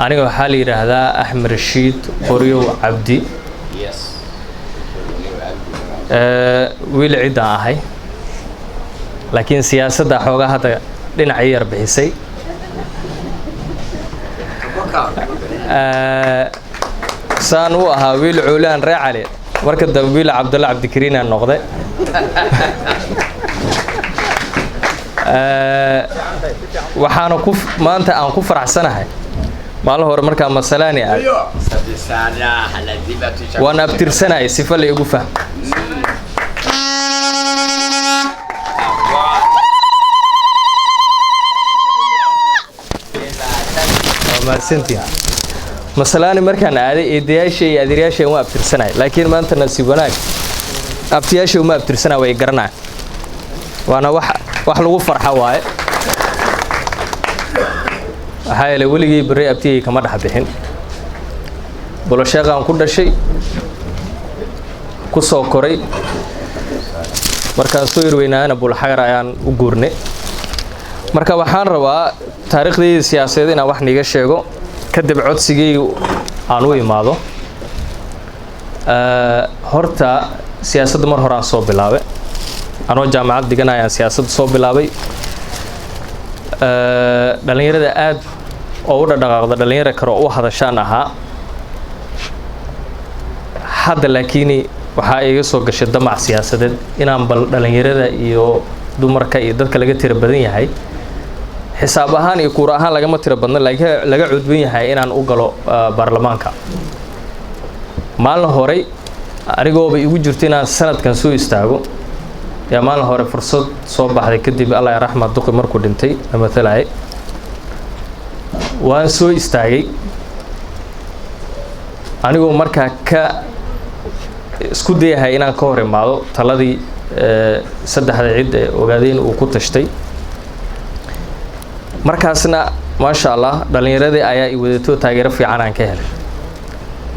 aniga waxaa la yiraahdaa Axmed Rashiid Qoryow Cabdi wiil cid ahay laakiin siyaasadda xoogaa hadda dhinac yar bixisay saan u ahaa wiil cuulaan raacale marka dambe wiil Cabdulla Cabdikariin aan noqday waxaana ku maanta aan ku faraxsanahay maalin hore markaa masalaani ah waan abtirsanay sifa la igu fahmo ma santi masalaani markaan aaday eedayaashay iyo adeeryaashay waan abtirsanay laakiin maanta nasiib wanaag abtiyaashay uma abtirsanay way garanaa waana wax lagu farxo waaye waxay la waligii bari abtiyay kama dhax bixin bulshaqaan ku dhashay ku soo koray markaan soo irweynaana bulxagar ayaan u guurnay marka waxaan rabaa taariikhdii siyaasadeed inaan wax niga sheego kadib codsigii aan u imaado horta siyaasadda mar hore aan soo bilaabay anoo jaamacad dhiganayaan siyaasadda soo bilaabay dhalinyarada aad oo u dhaqaaqda dhalinyaro kale oo u hadashaan ahaa hadda laakiin waxaa iga soo gashay damac siyaasadeed inaan bal dhalinyarada iyo dumarka iyo dadka laga tiro badan yahay xisaab ahaan iyo kuur ahaan lagama tiro badna laakiin laga cudban yahay inaan u galo baarlamaanka maalin hore anigooba igu jirto inaan sanadkan soo istaago yaa maalin hore fursad soo baxday kadib Allah ya raxmad duqi markuu dhintay matalay waan soo istaagay anigoo markaa ka isku dayahay inaan ka hor imaado taladii saddexda cid ee ogaadeen uu ku tashtay markaasna maasha Allah dhalinyaradii ayaa i wadato taageero fiican aan ka helay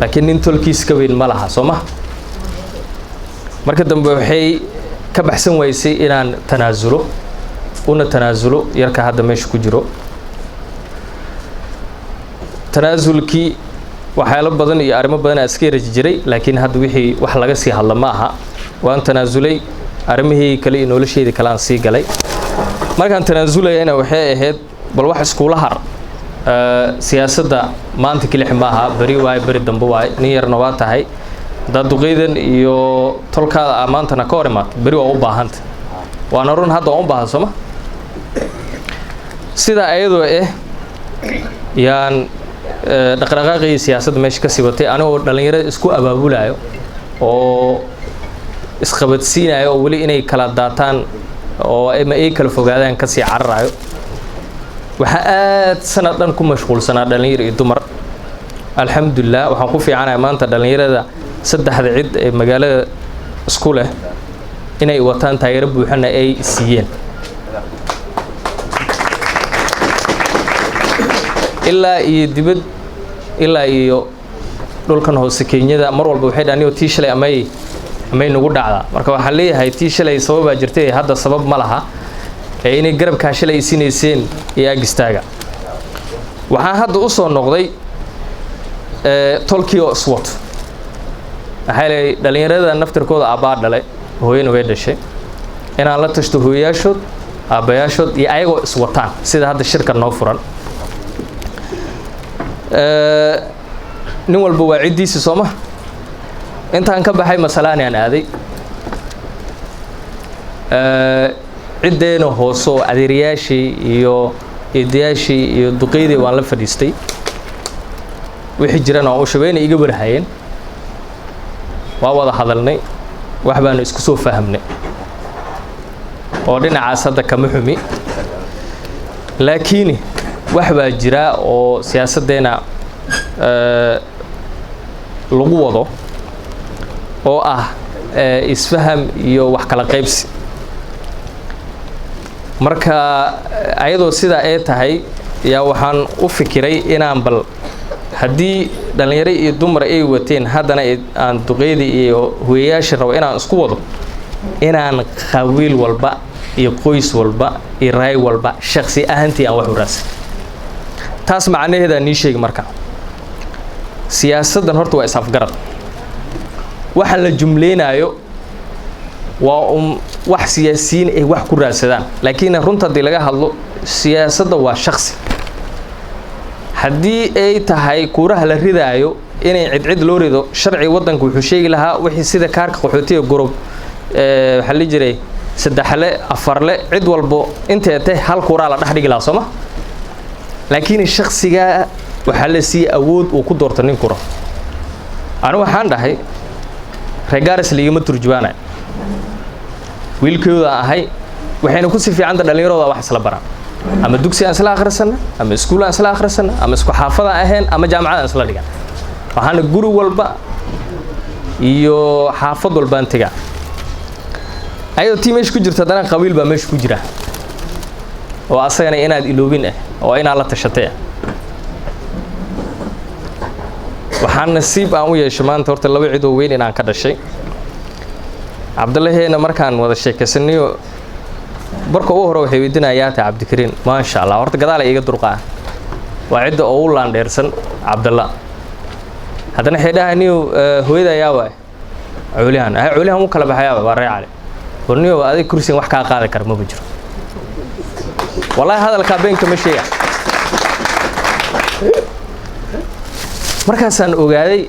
laakiin nin tolkiis ka weyn ma laha Soomaa marka dambe waxay ka baxsan waysay inaan tanaazulo yarka hadda meesha ku jiro tanaazulkii waxyaalo badan iyo arrimo badan iska yarji jiray laakiin hadda wixii wax laga sii hadla ma aha waan tanaazulay arrimihii kale iyo nolosheedii kale aan sii galay markaan tanaazulayna waxay ahayd bal wax iskuula har siyaasadda maanta kilix ma aha bari dambe waay nin yarna waa tahay daduqeydan iyo tolkaada amaantana ka hor imaad bari waa u baahanta waana run hadda u baahan Soomaa sida ayadoo yaan dhaqdhaqaaqii siyaasadda meesha ka sibatay anoo dhalinyarada isku abaabulayo oo isqabadsiinayo oo wali inay kala daataan oo ay kala fogaadaan ka sii cararayo waxa aad sanad dhan ku mashquulsanaa dhalinyaro iyo dumar alxamdulillah waxaan ku fiicanahay maanta dhalinyarada saddexda cid ee magaalada isku leh inay wataan taageero buuxana ay siiyeen ilaa iyo dhulkan hoose Keenyada mar walba waxay dhaaniyo tii shalay amay nagu dhacda marka waxaan leeyahay tii shalay sabab jirtay hadda sabab ma laha ee inay garabka shalay isineyseen iyo agistaaga waxaan hadda u soo noqday Tolkio SWOT waxay dhalinyarada naftirkooda aabaa dhalay hooyana way dhashay inaan la tashto hooyaashood aabayaashood iyo ayagoo iswataan sida hadda shirka noo furan nin walba waa cidiisa Soomaa intaan ka baxay masalaani aan aaday cideena hooso adeeryaashii iyo eedayaashii iyo duqeydii waan la fadhiistay wixii jirana oo shabeena iga warhayeen waa wada hadalnay wax baan isku soo fahamnay oo dhinacaas hadda kama xumi laakiin wax baa jira oo siyaasadeena lagu wado oo ah isfaham iyo wax kala qaybsi marka ayadoo sida ay tahay yaa waxaan u fikiray inaan bal haddii dhalinyaro iyo dumar ay wateen haddana aan duqeydii iyo hooyayaashii rabo inaan isku wado inaan qabiil walba iyo qoys walba iyo raay walba shakhsi ahaantii aan wax u raadsan taas macnaheeda nii sheegi marka siyaasaddan horta waa is-afgarad waxa la jumleynayo waa wax siyaasiyiin ay wax ku raadsadaan laakiin runta haddii laga hadlo siyaasadda waa shakhsi haddii ay tahay kuuraha la ridaayo inay cid loo rido sharci waddanka wuxuu sheegi lahaa wixii sida kaarka qaxootiga gorob waxaa la jiray saddexle afarle cid walbo intee tahay hal kuuraa la dhex dhigi lahaa sooma laakiin shakhsiga waxaa la siiyey awood uu ku doorto nin kura anigu waxaan dhahay reegaaris ligama turjubaanayo wiilkooda ahay waxayna ku si fiicanta dhallinyarooda wax isla baraan ama dugsi aan isla akhrisana ama iskuul aan isla akhrisana ama isku xaafada ahayn ama jaamacad aan isla dhigan waxaana guri walba iyo xaafad walba aan tagaa ayadoo tii meesha ku jirta haddana qabiil baa meesha ku jira oo asagana inaad iloobin oo inaad la tashatay waxaan nasiib aan u yeeshay maanta horta laba cid oo weyn inaan ka dhashay cabdullaheena markaan wada sheekaysanayo barka ugu hore waxay weydiinayaa taa cabdikariin maasha allah horta gadaal iga durqaa waa cidda oo u laandheersan cabdalla haddana waxay dhahaniyo hooyada ayaa waay culihan u kala baxayaa waa ree cali warniyo adig kursigan wax kaa qaadi kara maba jiro wallaahi hadalkaa beenka ma sheega markaasaan ogaaday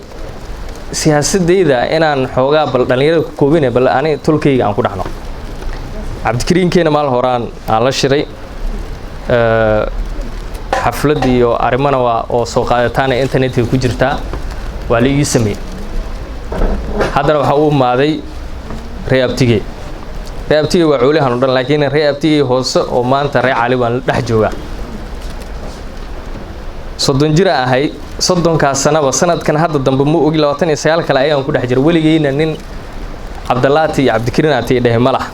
siyaasadayda inaan xoogaa bal dhallinyarada ku koobinay bal ani tolkayga aan ku dhexno cabdikariinkeena maalin horaan aan la shiray xaflad iyo arrimana waa oo soo qaadataana internetka ku jirtaa waa la ii sameeyey haddana waxaa u imaaday ree abtigey waa culihan o dhan laakiin ree abtigey hoose oo maanta ree cali waan dhex joogaa 30 jir ahay 30 sanaba sanadkan hadda dambe ma ogi 29 kale ayaan ku dhex jira weligeyna nin cabdalaati iyo cabdikariin aatay dhahay malaha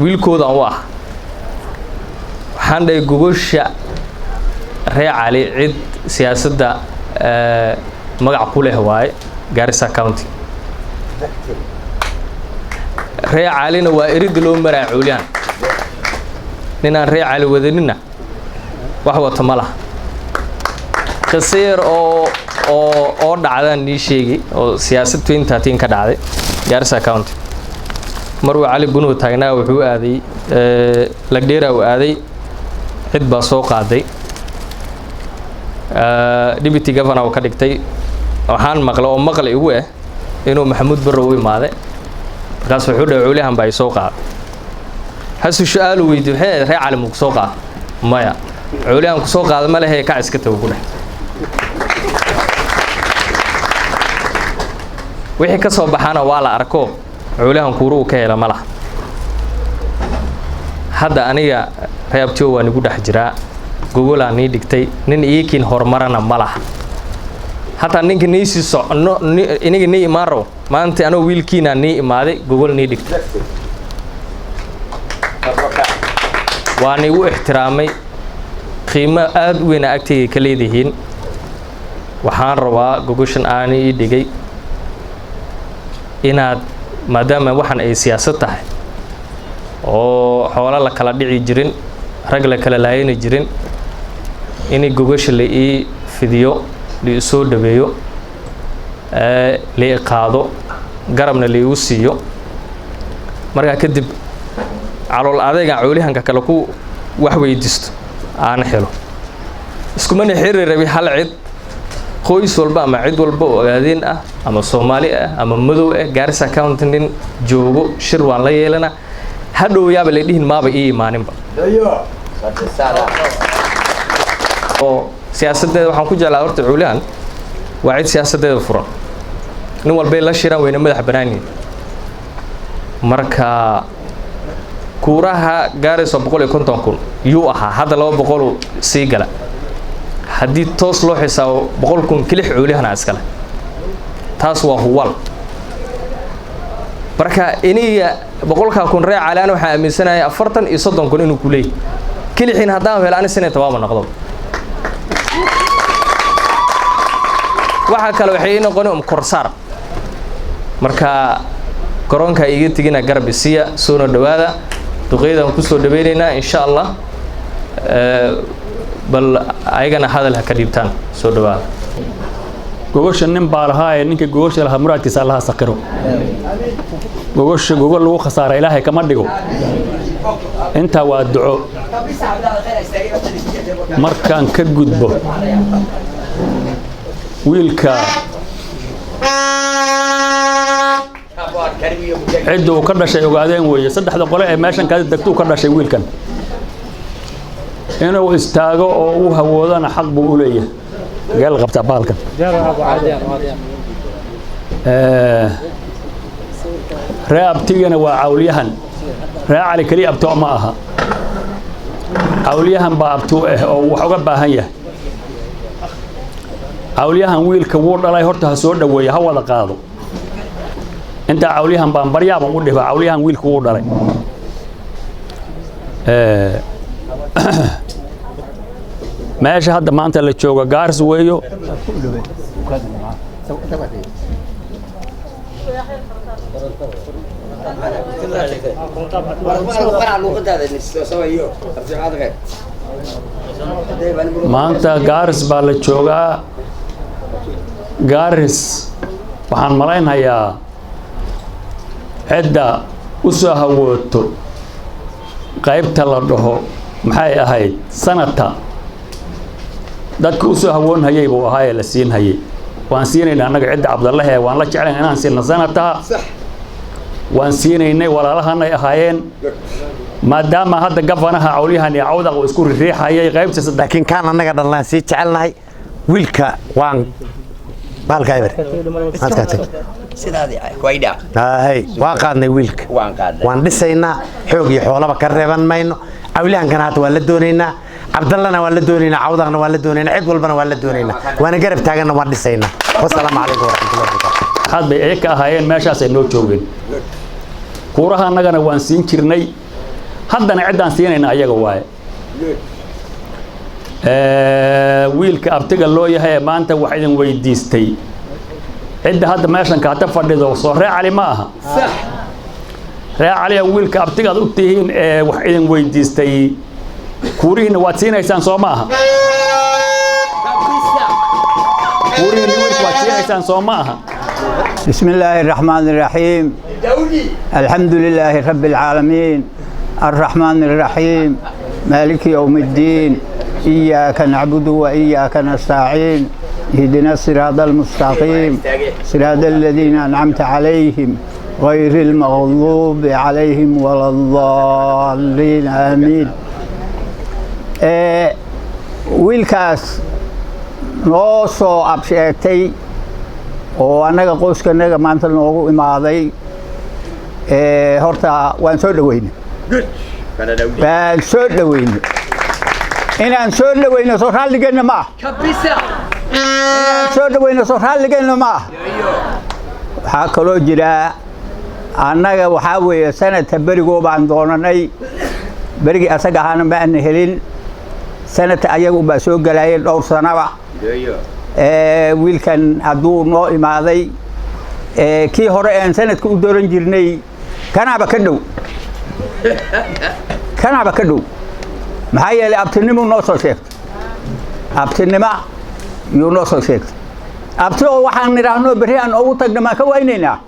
wiilkooda u ah waxaan dhahay gogosha ree cali cid siyaasadda magac ku leh waaye Garissa County ree calina waa irid loo maraa culiyan ninaan ree cali wadanina wax wata malaha qasiir oo dhacdaan nii sheegi oo siyaasad 2013 ka dhacday Garissa County maruu cali bunuhu taagnaa wuxuu aaday lagdheera uu aaday cid baa soo qaaday deputy governor oo ka dhigtay waxaan maqlay igu inuu Maxamuud Barrow u imaaday markaas wuxuu dhahay culihan baa soo qaaday hasu su'aal weydiyo ree cali muu soo qaaday maya culihan ku soo qaaday ma lehe ka iska tago ku dhahay wixii ka soo baxana waa la arko culihan kuuru ka hela malaha hadda aniga reebtiyo waan igu dhex jiraa google aan nii dhigtay nin iikiin horumarana malaha hatta ninka niisi socno iniga nii imaaro maanta anoo wiilkiina nii imaaday google nii dhigtay waan igu ixtiraamay qiimo aad u weyn agtayga ka leedahiin waxaan rabaa gogoshan aan ii dhigay inaad maadaama waxan ay siyaasad tahay oo xoolo la kala dhici jirin rag la kala laayeen jirin inay gogosha la ii fidiyo la soo dhabeeyo la qaado garabna la igu siiyo marka kadib calool adayga culihanka kale ku wax weydiisto aan helo isku mana xiriir hal cid qoys walba ama cid walba oo ogaadeen ah ama Soomaali ah ama madow ah Garissa County nin joogo shir waan la yeelana hadhow yaaba la dhihin maaba ii imaaninba oo siyaasadeeda waxaan ku jeclaa horta culihan waa cid siyaasadeeda furan nin walba la shiraan weyna madax banaanyiin marka kuuraha Garissa 150,000 yuu ahaa hadda 200 sii gala haddii toos loo xisaabo 100,000 kilix cuulihana iskale taas waa huwal marka iniga boqolka kun reer calaan waxa aaminsanaya 40 iyo 30 kun inuu ku leeyahay kalixiin haddaan helaan sinay tabaaba noqdo waxa kale waxay noqon korsaar marka koronka iga tigina garbisiya soo dhawaada duqeydaan ku soo dhaweynayna insha Allah bal ayagana hadal ha ka dhibtaan soo dhawaada gogosha nin baalahay ninka gogosha laha muraadkiisa Allah saqiro gogosha gogol lagu khasaara Ilaahay kama dhigo inta waa duco markaan ka gudbo wiilka ciddu ka dhashay ogaadeen weeye saddexda qole ee meeshan ka degto ka dhashay wiilkan inuu istaago oo uu hawoodana xaq buu u leeyahay gal qabta baalkan raabtigana waa awliyahan raacali kali abto ma aha awliyahan baa abto oo wax uga baahan yahay awliyahan wiilka wuu dhalay horta ha soo dhaweeyo ha wada qaado inta awliyahan baan baryaaba u dhiba awliyahan wiilka wuu dhalay meesha hadda maanta la jooga gaars weeyo maanta gaars baa la joogaa gaars waxaan malaynayaa cidda u soo hawooto qaybta la dhaho maxay ahayd sanata dadka u soo hawoon hayay buu ahaa la siin hayay waan siinayna anaga cidda Cabdallaah ee waan la jeclaan inaan siino sanata waan siinaynay walaalahanay ahaayeen maadaama hadda gafanaha awliyahan iyo awda oo isku riixayay qaybta laakiin kaan anaga dhalaan si jecelnahay wiilka waan balka eber sidaadii kooyda waa qaadnay wiilka waan dhisaynaa xoog iyo xoolaba ka reeban mayno awliyahankana hadda waa la doonaynaa Cabdallahna waa la doonaynaa awdaqna waa la doonaynaa cid walbana waa la doonaynaa waana garab taagana waan dhisaynaa wassalaamu calaykum waraxmatullaahi wabarakaatuh had bay ka ahaayeen meeshaas ay noo joogeen kuuraha annagana waan siin jirnay haddana ciddaan siinayna ayaga waaye wiilka abtiga loo yahay maanta wax idin weydiistay cidda hadda meeshan ka fadhido soo ree cali ma aha sax ree cali wiilka abtiga u tihiin wax idin weydiistay kuurihiina waad siinaysaan soo ma aha kuurihiina wiilka waad siinaysaan soo ma aha بسم الله الرحمن الرحيم الحمد لله رب العالمين الرحمن الرحيم مالك يوم الدين إياك نعبد وإياك نستعين اهدنا الصراط المستقيم صراط الذين أنعمت عليهم غير المغضوب عليهم ولا الضالين آمين ويلكاس نوصو أبشيكتي oo anaga qoyskanaga maanta noogu imaaday horta waan soo dhaweynay baan soo dhaweynay inaan soo dhaweyno soo raalligeenna ma kabisa inaan soo dhaweyno soo raalligeenna ma waxaa kaloo jira annaga waxaa weeye sanadka berigoo baan doonanay berigii asaga ahaana ma aan helin sanadka ayagu baa soo galayay dhowr sanaba wiilkan hadduu noo imaaday kii hore aan sanadka u dooran jirnay kanaaba ka dhow maxaa yeelay abtinimo noo soo sheegtay abtinimo yuu noo soo sheegtay abti oo waxaan nidhaahno berri aan ugu tagna maan ka waynaynaa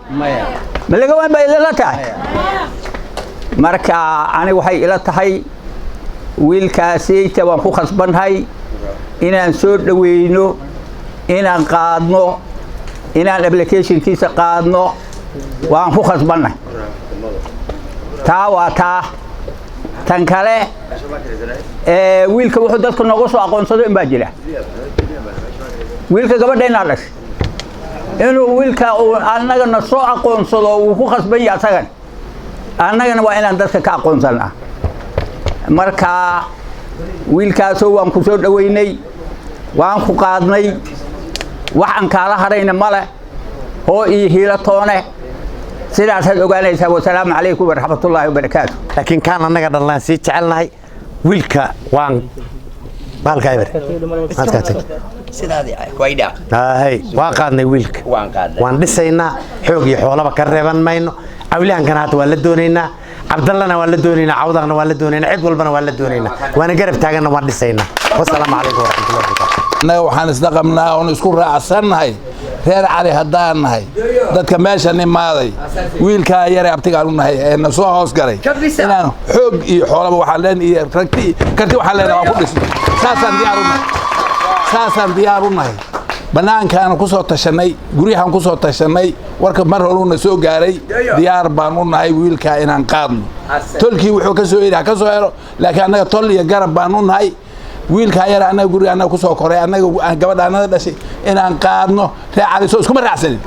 ma laga wayn baa ila tahay marka ani waxay ila tahay wiilkaasiyta waan ku khasbannahay inaan soo dhaweyno inaan qaadno inaan applicationkiisa qaadno waan ku khasbannahay taa waa taa tan kale wiilka wuxuu dadka nooga soo aqoonsado in baa jira wiilka gabadhaynaa dhashay inuu wiilka annagana soo aqoonsado uu ku khasban yahay asagan annagana waa inaan dadka ka aqoonsannaa marka wiilkaasoo waan ku soo dhaweynay waan ku qaadnay waxaan kaala harayna male hoo iyo hiilo toone sidaas had ogaanaysaa. Wasalaamu calaykum waraxmatullaahi wabarakaatu. laakiin kaan annaga dhallaan sii jecelnahay wiilka waan baalka eber halka tag sidaadii wayda hay waa qaadnay wiilka waan dhisaynaa xoog iyo xoolaba ka reeban mayno awliyankana hada waa la doonaynaa cabdallana waa la doonaynaa cawdaqna waa la doonaynaa cid walbana waa la doonaynaa waana garab taaganna waan dhisaynaa wasalaamu calaykum waraxmatullaahi wabarakaatu annaga waxaan isla qabnaa oon isku raacsannahay reer cali haddaan nahay dadka meesha nimaaday wiilkaa yare abtigaan u nahay ee na soo hoos galay inaan xoog iyo xoolaba waxaan leen iyo ragti karti waxaan leenahay waan ku dhisno saasaan diyaar u nahay bannaankaan ku soo tashanay guryahan ku soo tashanay warka mar horuuna soo gaaray diyaar baan u nahay wiilkaa inaan qaadno tolkii wuxuu ka soo ka soo helo laakiin annaga tol iyo garab baan u nahay wiilka yar anaga guriga anaga ku soo koray anaga gabadhaanada dhashay inaan qaadno reecadi soo isku raacsanin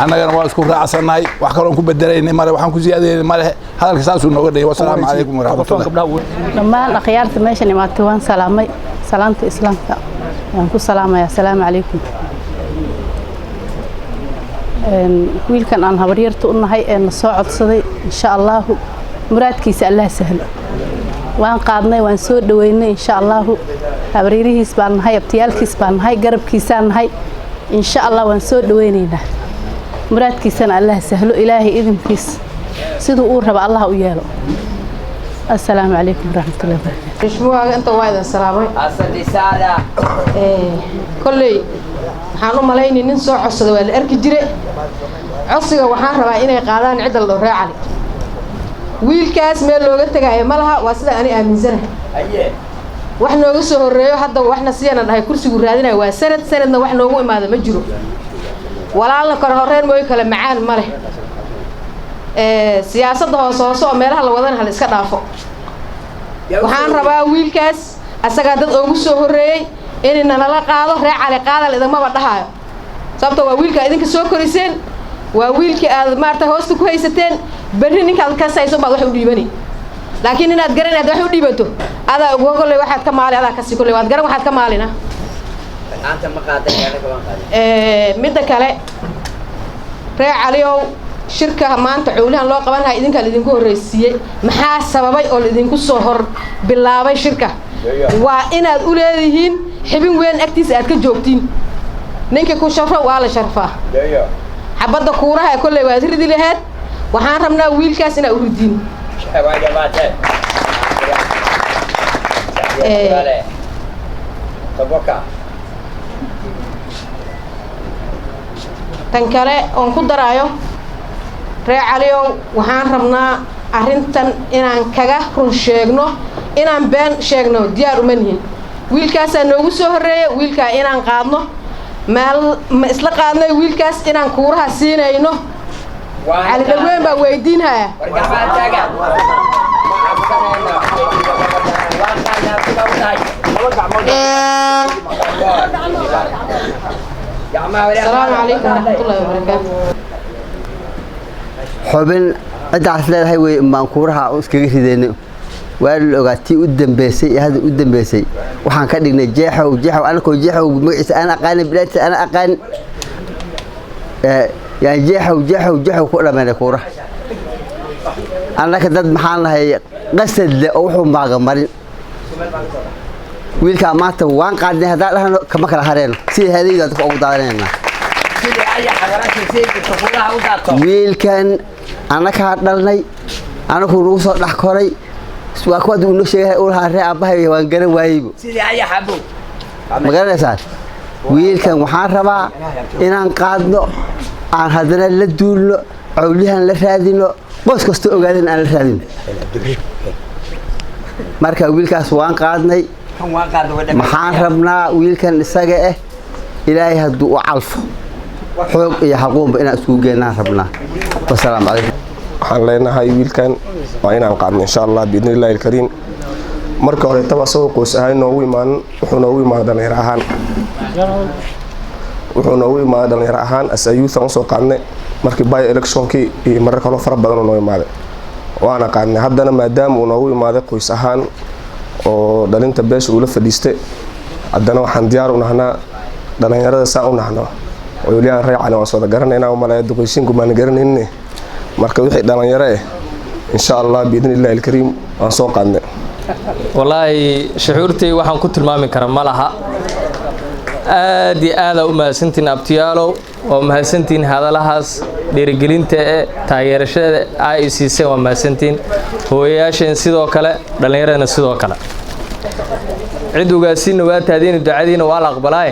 annagana waa isku raacsanahay wax kale oo ku bedelaynay mare waxaan ku siyaadaynay mare hadalka saas uu nooga dhigay wassalaamu calaykum waraxmatullahi dhammaan akhyaarta meeshan imaatay waan salaamay salaanta islaamka waan ku salaamayaa assalaamu calaykum wiilkan aan habaryarta u nahay ee na soo codsaday insha Allah muraadkiisa Allah sahlo waan qaadnay waan soo dhaweynay insha Allah habaryarihiis baan nahay abtiyaalkiis baan nahay garabkiisaan nahay insha Allah waan soo dhaweynaynaa muraadkiisana Allah sahlo ilaahay idinkiis sidoo uu rabo Allah u yeelo السلام عليكم ورحمة الله وبركاته. مشموعة أنت وايد السلامة. أصلي سادة. كلي حانو ملايين ننسى عصر ولا أرك جري عصر وحان ربعين قادان عدل الرعي علي. ويل كاس ميل لوجت جاي ملها واسدة أنا أمين زنه. أيه. وإحنا نقصه الريو حتى وإحنا سيانا هاي كرسي جرادنا وسرد سرد وإحنا هو ما هذا مجرو. ولا الله كرهرين ما يكلم معان ماله. siyaasadda hoos oo meelaha la wadan hal iska dhaafo waxaan rabaa wiilkaas asaga dad ugu soo horeeyay in nala qaado reer cali qaadal idinma dhahayo sababtoo waa wiilka idinka soo koriseen waa wiilka aad maarta hoosta ku haysateen bari ninka ka sayso baad wax u dhiibani laakiin inaad garanayd wax u dhiibato ada ugu golay waxaad ka maali ada ka sii kulay waad garan waxaad ka maalina anta ma qaaday anaga waan qaaday midda kale reer caliyow shirka maanta cawlahan loo qabanay idinka idinku horeysiyay maxaa sababay oo idinku soo hor bilaabay shirka waa inaad u leedihiin xibin weyn agtiisa aad ka joogtiin ninka ku sharfo waa la sharfaa xabada kuuraha kulay waad ridi lahayd waxaan rabnaa wiilkaas inaad u ridin tan kale on ku daraayo reer caliyow waxaan rabnaa arrintan inaan kaga run sheegno inaan been sheegno diyaar uma nihin wiilkaasaa noogu soo horeeya wiilkaa inaan qaadno meel ma isla qaadnay wiilkaas inaan kuuraha siinayno cali dhalweyn baa weydiinhaya السلام عليكم ورحمة الله وبركاته. xubin cidaas leedahay way maankuuraha iskaga rideenay waa la ogaatay u dambeysay hada u dambeysay waxaan ka dhignay jeexow anako jeexow magaciisa aan aqaan bilaadta aan aqaan yaa jeexow ku dhameeyay kuuraha annaka dad maxaan lahay qasad le oo wuxuu maaga marin wiilka maanta waan qaadnay hadaa dhahno kama kala hareen si hadayda dadka ugu daadanayna wiilkan anaka dhalnay anaku nagu soo dhax koray waa kuwa uu noo sheegay uu lahaa ree abahay waan garan waayaybo sidii ay xabo ma garanaysaa wiilkan waxaan rabaa inaan qaadno aan hadana la duulno cawlihan la raadino qoys kasta ogaadin aan la raadino marka wiilkaas waan qaadnay maxaan rabnaa wiilkan isaga ah ilaahay hadduu u calfo xoog iyo xaquunba inaan isku geynaan rabnaa wassalaamu calaykum waxaan leenahay wiilkan waa inaan qaadno insha Allah biidnillaahi alkariim marka hore taba soo qoys ahaan noogu imaan wuxuu noogu imaan dhalinyaro ahaan asayuusan soo qaadnay markii by electionkii iyo marar kale fara badan oo imaaday waana qaadnay haddana maadaama uu noogu imaaday qoys ahaan oo dhalinta beesha uu la fadhiistay haddana waxaan diyaar u nahnaa dhalinyarada saa u nahno oo waliyan reer cali waan soo garanaynaa umaleeyo qoysiinku baan garanaynin marka wixii dhalinyaro eh insha Allah biidin illaahi alkariim waan soo qaadnay wallaahi shucuurtay waxaan ku tilmaami karaa ma laha aad iyo aad u mahadsantiin abtiyaalow oo mahadsantiin hadalahaas dhiirigelinta ee taageerashada ICC waa mahadsantiin hooyayaasheen sidoo kale dhalinyaradana sidoo kale cid ugaasiina waa taadiina ducadiina waa la aqbalay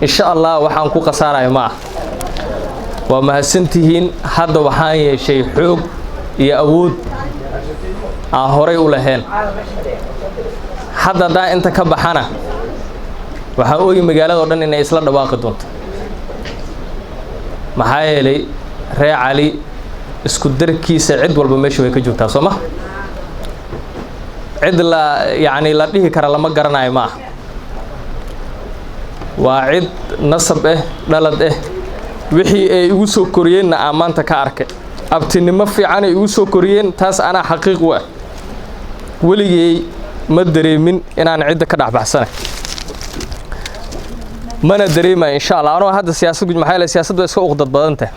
insha Allah waxaan ku qasaarayo ma waa mahadsantihiin hadda waxaan yeeshay xoog iyo awood aan horay u lahayn hadda daa inta ka baxana waxaan oogi magaalada oo dhan inay isla dhawaaqi doonto maxaa yeelay reer cali isku darkiisa cid walba meesha way ka joogtaa soo ma cid la yani la dhihi kara lama garanayo ma waa cid nasab dhalad wixii ay igu soo koriyeenna aan maanta ka arkay abtinimo fiican ay igu soo koriyeen taas anaa xaqiiq u ah weligay ma dareemin inaan cidda ka dhaxbaxsanay mana dareema insha Allah anoo hadda siyaasaddu maxay leedahay siyaasaddu iska uqdad badan tahay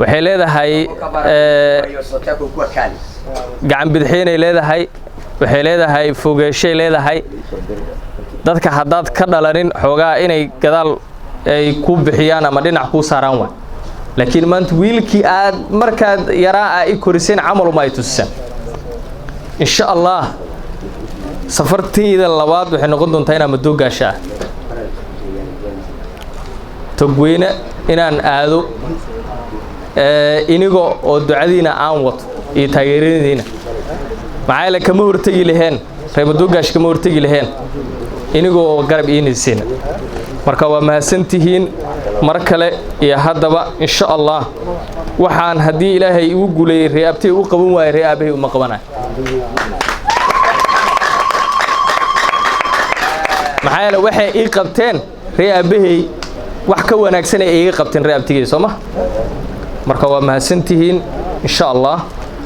waxay leedahay gacan bidixeenay leedahay waxay leedahay fogeeshay leedahay dadka haddaad ka dhalanin xoogaa inay gadaal ay ku bixiyaan ama dhinac ku saaraan waa laakiin maanta wiilkii aad markaad yaraa ay koriseen camal uma ay tusaan insha Allah safartayda labaad waxay noqon doontaa inaan madoogaasha togweyne inaan aado inigo oo ducadiina aan wato iyo taageeradiina maxaa la kama hortagi laheen reemadoogash kama hortagi laheen inigoo garab iinaysiin marka waa mahadsantihiin mar kale iyo haddaba insha Allah waxaan haddii ilaahay igu guuleeyay reebtay u qaban waayay reebahay uma qabanaay maxaa la waxay ii qabteen reebahay wax ka wanaagsan ay iga qabteen reebtigii Soomaa marka waa mahadsantihiin insha Allah